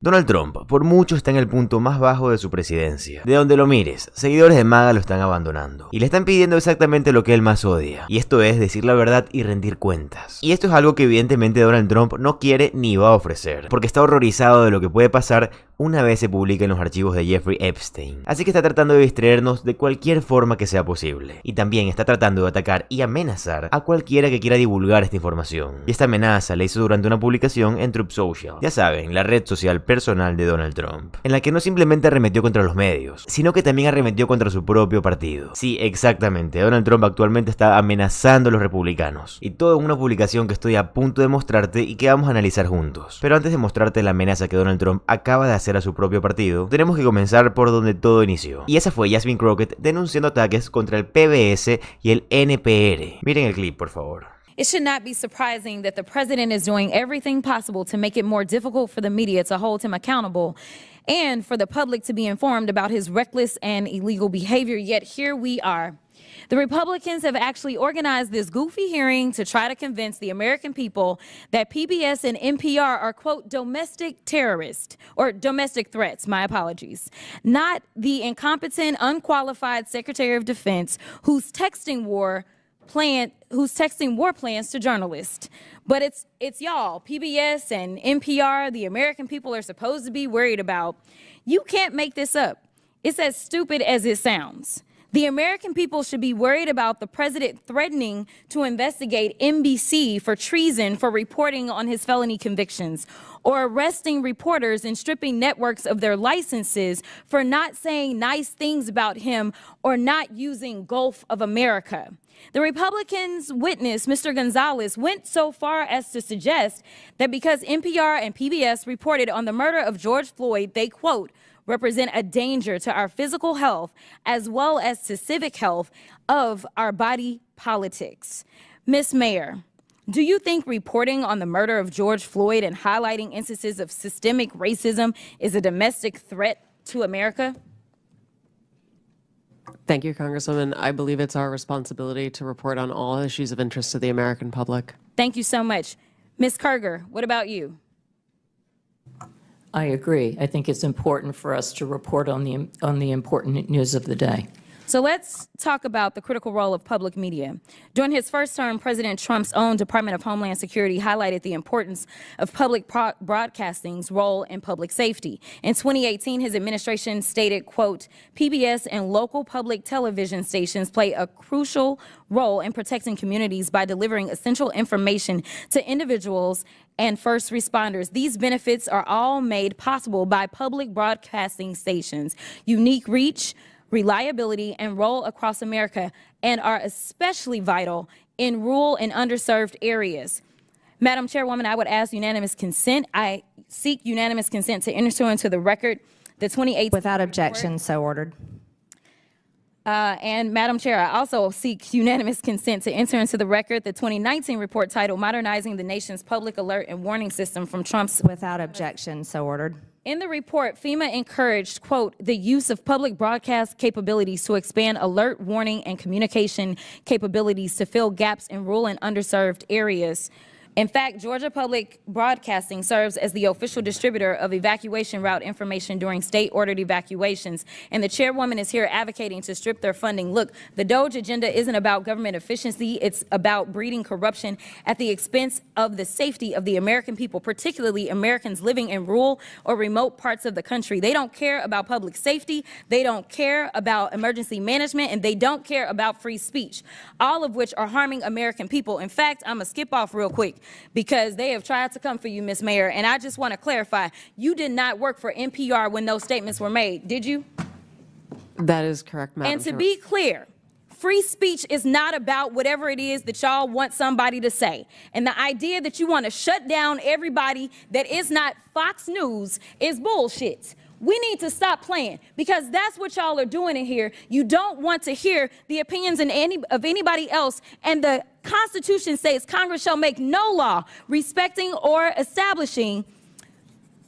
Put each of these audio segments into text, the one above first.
Donald Trump, por mucho, está en el punto más bajo de su presidencia. De donde lo mires, seguidores de MAGA lo están abandonando. Y le están pidiendo exactamente lo que él más odia. Y esto es decir la verdad y rendir cuentas. Y esto es algo que evidentemente Donald Trump no quiere ni va a ofrecer. Porque está horrorizado de lo que puede pasar una vez se publiquen los archivos de Jeffrey Epstein. Así que está tratando de distraernos de cualquier forma que sea posible. Y también está tratando de atacar y amenazar a cualquiera que quiera divulgar esta información. Y esta amenaza la hizo durante una publicación en Truth Social. Ya saben, la red social personal de Donald Trump, en la que no simplemente arremetió contra los medios, sino que también arremetió contra su propio partido. Sí, exactamente, Donald Trump actualmente está amenazando a los republicanos. Y todo en una publicación que estoy a punto de mostrarte y que vamos a analizar juntos. Pero antes de mostrarte la amenaza que Donald Trump acaba de hacer a su propio partido, tenemos que comenzar por donde todo inició. Y esa fue Jasmine Crockett denunciando ataques contra el PBS y el NPR. Miren el clip, por favor. It should not be surprising that the president is doing everything possible to make it more difficult for the media to hold him accountable and for the public to be informed about his reckless and illegal behavior. Yet here we are. The Republicans have actually organized this goofy hearing to try to convince the American people that PBS and NPR are, quote, domestic terrorists, or domestic threats, my apologies, not the incompetent, unqualified Secretary of Defense who's texting war plans to journalists. But it's y'all, PBS and NPR, the American people are supposed to be worried about. You can't make this up. It's as stupid as it sounds. The American people should be worried about the president threatening to investigate NBC for treason for reporting on his felony convictions, or arresting reporters and stripping networks of their licenses for not saying nice things about him or not using Gulf of America. The Republicans' witness, Mr. Gonzalez, went so far as to suggest that because NPR and PBS reported on the murder of George Floyd, they, quote, represent a danger to our physical health as well as to civic health of our body politics. Ms. Mayor, do you think reporting on the murder of George Floyd and highlighting instances of systemic racism is a domestic threat to America? Thank you, Congresswoman. I believe it's our responsibility to report on all issues of interest to the American public. Thank you so much. Ms. Kerger, what about you? I agree. I think it's important for us to report on the important news of the day. So let's talk about the critical role of public media. During his first term, President Trump's own Department of Homeland Security highlighted the importance of public broadcasting's role in public safety. In 2018, his administration stated, quote, PBS and local public television stations play a crucial role in protecting communities by delivering essential information to individuals and first responders. These benefits are all made possible by public broadcasting stations' unique reach, reliability, and role across America, and are especially vital in rural and underserved areas. Madam Chairwoman, I would ask unanimous consent. I seek unanimous consent to enter into the record the 2018 Without objection, so ordered. And Madam Chair, I also seek unanimous consent to enter into the record the 2019 report titled Modernizing the Nation's Public Alert and Warning System from Trump's. Without objection, so ordered. In the report, FEMA encouraged, quote, the use of public broadcast capabilities to expand alert, warning, and communication capabilities to fill gaps in rural and underserved areas. In fact, Georgia Public Broadcasting serves as the official distributor of evacuation route information during state-ordered evacuations, and the chairwoman is here advocating to strip their funding. Look, the DOGE agenda isn't about government efficiency. It's about breeding corruption at the expense of the safety of the American people, particularly Americans living in rural or remote parts of the country. They don't care about public safety. They don't care about emergency management, and they don't care about free speech, all of which are harming American people. In fact, I'm gonna skip off real quick, because they have tried to come for you, Ms. Mayor, and I just want to clarify, you did not work for NPR when those statements were made, did you? That is correct, Madam And to Chair. be clear, free speech is not about whatever it is that y'all want somebody to say. And the idea that you want to shut down everybody that is not Fox News is bullshit. We need to stop playing, because that's what y'all are doing in here. You don't want to hear the opinions of anybody else, and the Constitution says Congress shall make no law respecting or establishing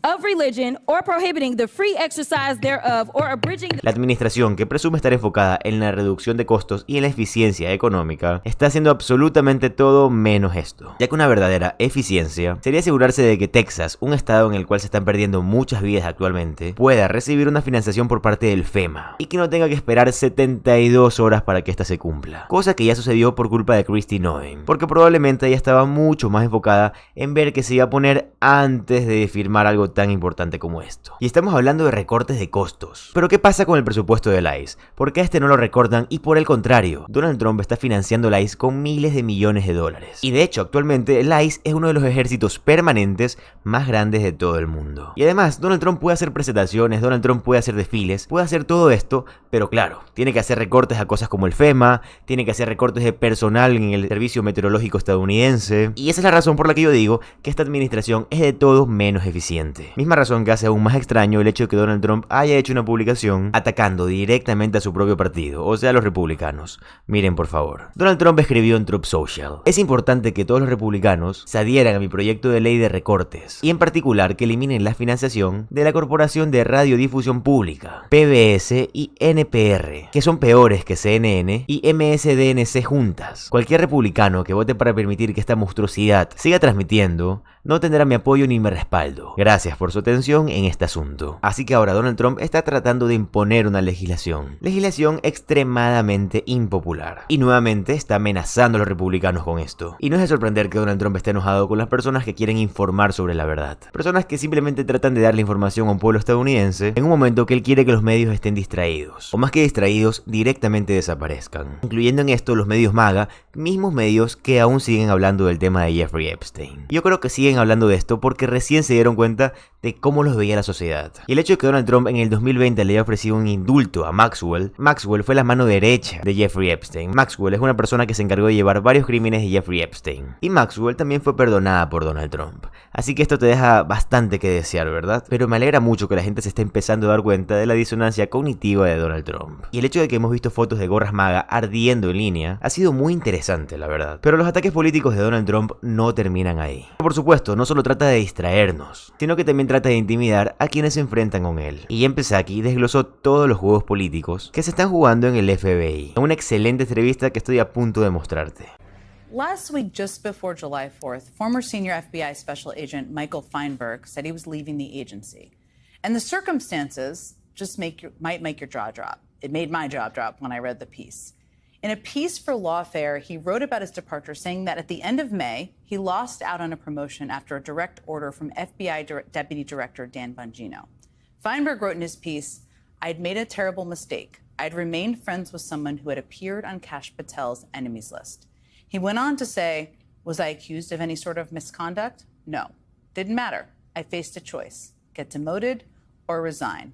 of religion or prohibiting the free exercise thereof or abridging La administración, que presume estar enfocada en la reducción de costos y en la eficiencia económica, está haciendo absolutamente todo menos esto, ya que una verdadera eficiencia sería asegurarse de que Texas, un estado en el cual se están perdiendo muchas vidas actualmente, pueda recibir una financiación por parte del FEMA y que no tenga que esperar 72 horas para que esta se cumpla, cosa que ya sucedió por culpa de Kristi Noem, porque probablemente ella estaba mucho más enfocada en ver qué se iba a poner antes de firmar algo tan importante como esto. Y estamos hablando de recortes de costos. Pero ¿qué pasa con el presupuesto del ICE? ¿Por qué a este no lo recortan? Y por el contrario, Donald Trump está financiando el ICE con miles de millones de dólares. Y de hecho, actualmente el ICE es uno de los ejércitos permanentes más grandes de todo el mundo. Y además, Donald Trump puede hacer presentaciones, Donald Trump puede hacer desfiles, puede hacer todo esto, pero claro, tiene que hacer recortes a cosas como el FEMA, tiene que hacer recortes de personal en el servicio meteorológico estadounidense. Y esa es la razón por la que yo digo que esta administración es de todo menos eficiente. Misma razón que hace aún más extraño el hecho de que Donald Trump haya hecho una publicación atacando directamente a su propio partido, o sea, a los republicanos. Miren, por favor. Donald Trump escribió en Truth Social: es importante que todos los republicanos se adhieran a mi proyecto de ley de recortes, y en particular que eliminen la financiación de la Corporación de Radiodifusión Pública, PBS y NPR, que son peores que CNN y MSDNC juntas. Cualquier republicano que vote para permitir que esta monstruosidad siga transmitiendo no tendrá mi apoyo ni mi respaldo. Gracias por su atención en este asunto. Así que ahora Donald Trump está tratando de imponer una legislación extremadamente impopular, y nuevamente está amenazando a los republicanos con esto. Y no es de sorprender que Donald Trump esté enojado con las personas que quieren informar sobre la verdad, personas que simplemente tratan de darle información a un pueblo estadounidense en un momento que él quiere que los medios estén distraídos, o más que distraídos, directamente desaparezcan, incluyendo en esto los medios MAGA, mismos medios que aún siguen hablando del tema de Jeffrey Epstein. Yo creo que siguen hablando de esto porque recién se dieron cuenta de cómo los veía la sociedad. Y el hecho de que Donald Trump en el 2020 le haya ofrecido un indulto a Maxwell fue la mano derecha de Jeffrey Epstein. Maxwell es una persona que se encargó de llevar varios crímenes de Jeffrey Epstein. Y Maxwell también fue perdonada por Donald Trump. Así que esto te deja bastante que desear, ¿verdad? Pero me alegra mucho que la gente se esté empezando a dar cuenta de la disonancia cognitiva de Donald Trump. Y el hecho de que hemos visto fotos de gorras MAGA ardiendo en línea ha sido muy interesante, la verdad. Pero los ataques políticos de Donald Trump no terminan ahí. Por supuesto, no solo trata de distraernos, sino que también trata de intimidar a quienes se enfrentan con él. Y Jen Psaki desglosó todos los juegos políticos que se están jugando en el FBI, en una excelente entrevista que estoy a punto de mostrarte. Last week, just before July 4th, former senior FBI Special Agent Michael Feinberg said he was leaving the agency. And the circumstances just might make your jaw drop. It made my jaw drop when I read the piece. In a piece for Lawfare, he wrote about his departure, saying that at the end of May, he lost out on a promotion after a direct order from FBI Deputy Director Dan Bongino. Feinberg wrote in his piece, "I'd made a terrible mistake. I'd remained friends with someone who had appeared on Kash Patel's enemies list." He went on to say, "Was I accused of any sort of misconduct? No. Didn't matter. I faced a choice. Get demoted or resign."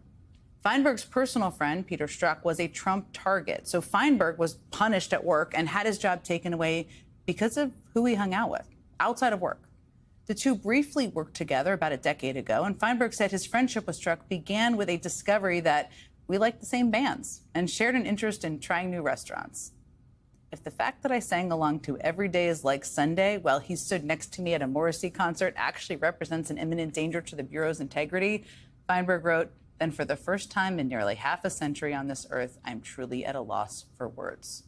Feinberg's personal friend, Peter Strzok, was a Trump target. So Feinberg was punished at work and had his job taken away because of who he hung out with, outside of work. The two briefly worked together about a decade ago, and Feinberg said his friendship with Strzok began with a discovery that we liked the same bands and shared an interest in trying new restaurants. If the fact that I sang along to Every Day Is Like Sunday while he stood next to me at a Morrissey concert actually represents an imminent danger to the Bureau's integrity, Feinberg wrote, then for the first time in nearly half a century on this earth, I'm truly at a loss for words.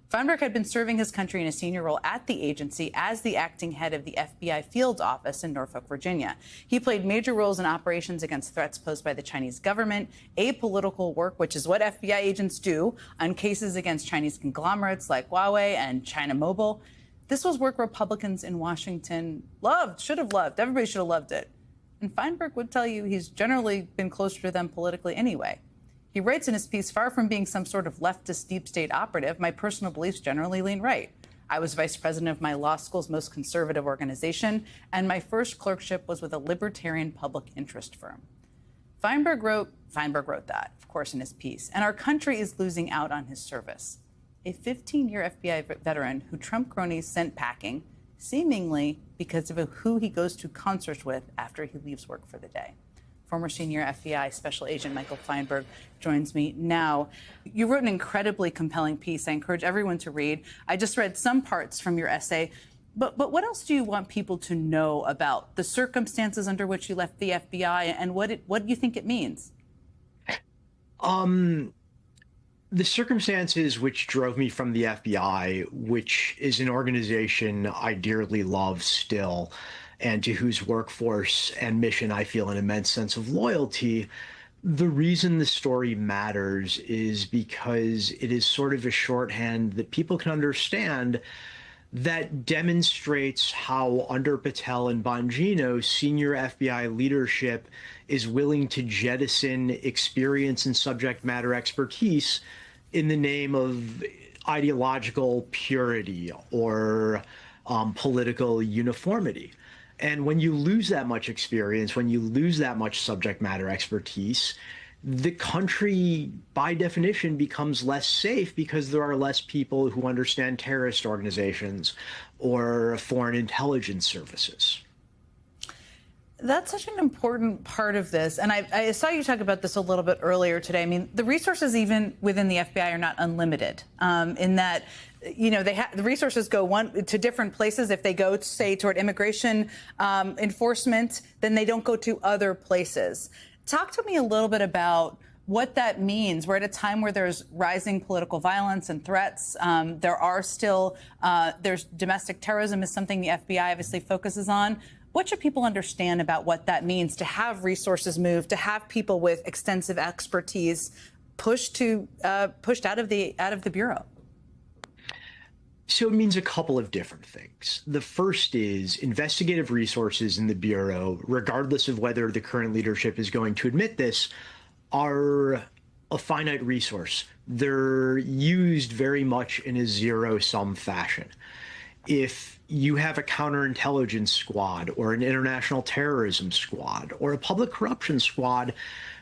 Feinberg had been serving his country in a senior role at the agency as the acting head of the FBI field office in Norfolk, Virginia. He played major roles in operations against threats posed by the Chinese government, apolitical work, which is what FBI agents do, on cases against Chinese conglomerates like Huawei and China Mobile. This was work Republicans in Washington should have loved. Everybody should have loved it. And Feinberg would tell you he's generally been closer to them politically anyway. He writes in his piece, "Far from being some sort of leftist deep state operative, my personal beliefs generally lean right. I was vice president of my law school's most conservative organization, and my first clerkship was with a libertarian public interest firm." Feinberg wrote that, of course, in his piece, and our country is losing out on his service. A 15-year FBI veteran who Trump cronies sent packing, seemingly because of who he goes to concerts with after he leaves work for the day. Former senior FBI Special Agent Michael Feinberg joins me now. You wrote an incredibly compelling piece I encourage everyone to read. I just read some parts from your essay. But what else do you want people to know about the circumstances under which you left the FBI and what do you think it means? The circumstances which drove me from the FBI, which is an organization I dearly love still, and to whose workforce and mission I feel an immense sense of loyalty, the reason the story matters is because it is sort of a shorthand that people can understand that demonstrates how under Patel and Bongino, senior FBI leadership is willing to jettison experience and subject matter expertise in the name of ideological purity or political uniformity. And when you lose that much experience, when you lose that much subject matter expertise, the country, by definition, becomes less safe because there are less people who understand terrorist organizations or foreign intelligence services. That's such an important part of this. And I saw you talk about this a little bit earlier today. I mean, the resources even within the FBI are not unlimited in that, you know, the resources go to different places. If they go, say, toward immigration enforcement, then they don't go to other places. Talk to me a little bit about what that means. We're at a time where there's rising political violence and threats. There are still, there's domestic terrorism is something the FBI obviously focuses on. What should people understand about what that means to have resources moved, to have people with extensive expertise pushed out of the Bureau? So it means a couple of different things. The first is investigative resources in the Bureau, regardless of whether the current leadership is going to admit this, are a finite resource. They're used very much in a zero-sum fashion. If you have a counterintelligence squad or an international terrorism squad or a public corruption squad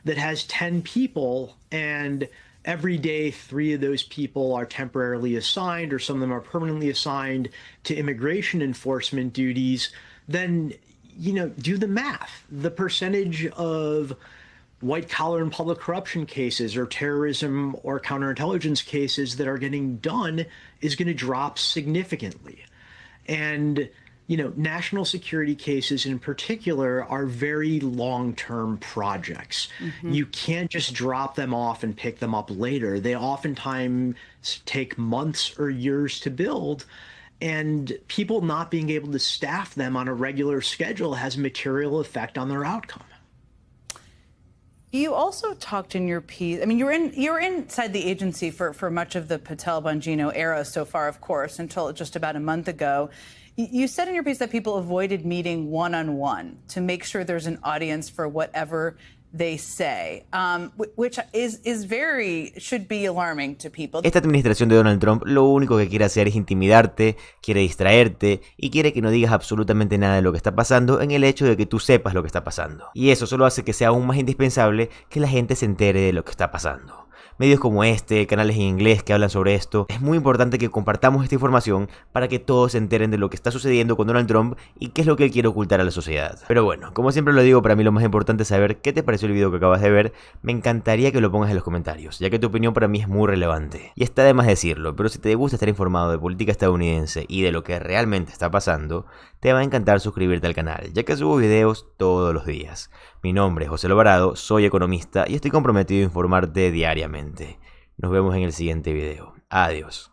that has 10 people and every day 3 of those people are temporarily assigned or some of them are permanently assigned to immigration enforcement duties, then, you know, do the math. The percentage of white collar and public corruption cases or terrorism or counterintelligence cases that are getting done is going to drop significantly. And, you know, national security cases in particular are very long-term projects. Mm-hmm. You can't just drop them off and pick them up later. They oftentimes take months or years to build, and people not being able to staff them on a regular schedule has a material effect on their outcome. You also talked in your piece, I mean, you were inside the agency for much of the Patel-Bongino era so far, of course, until just about a month ago. You said in your piece that people avoided meeting one-on-one to make sure there's an audience for whatever they say, which should be alarming to people. Esta administración de Donald Trump lo único que quiere hacer es intimidarte, quiere distraerte y quiere que no digas absolutamente nada de lo que está pasando en el hecho de que tú sepas lo que está pasando. Y eso solo hace que sea aún más indispensable que la gente se entere de lo que está pasando. Medios como este, canales en inglés que hablan sobre esto, es muy importante que compartamos esta información para que todos se enteren de lo que está sucediendo con Donald Trump y qué es lo que él quiere ocultar a la sociedad. Pero bueno, como siempre lo digo, para mí lo más importante es saber qué te pareció el video que acabas de ver. Me encantaría que lo pongas en los comentarios, ya que tu opinión para mí es muy relevante. Y está de más decirlo, pero si te gusta estar informado de política estadounidense y de lo que realmente está pasando, te va a encantar suscribirte al canal, ya que subo videos todos los días. Mi nombre es José Alvarado, soy economista y estoy comprometido a informarte diariamente. Nos vemos en el siguiente video. Adiós.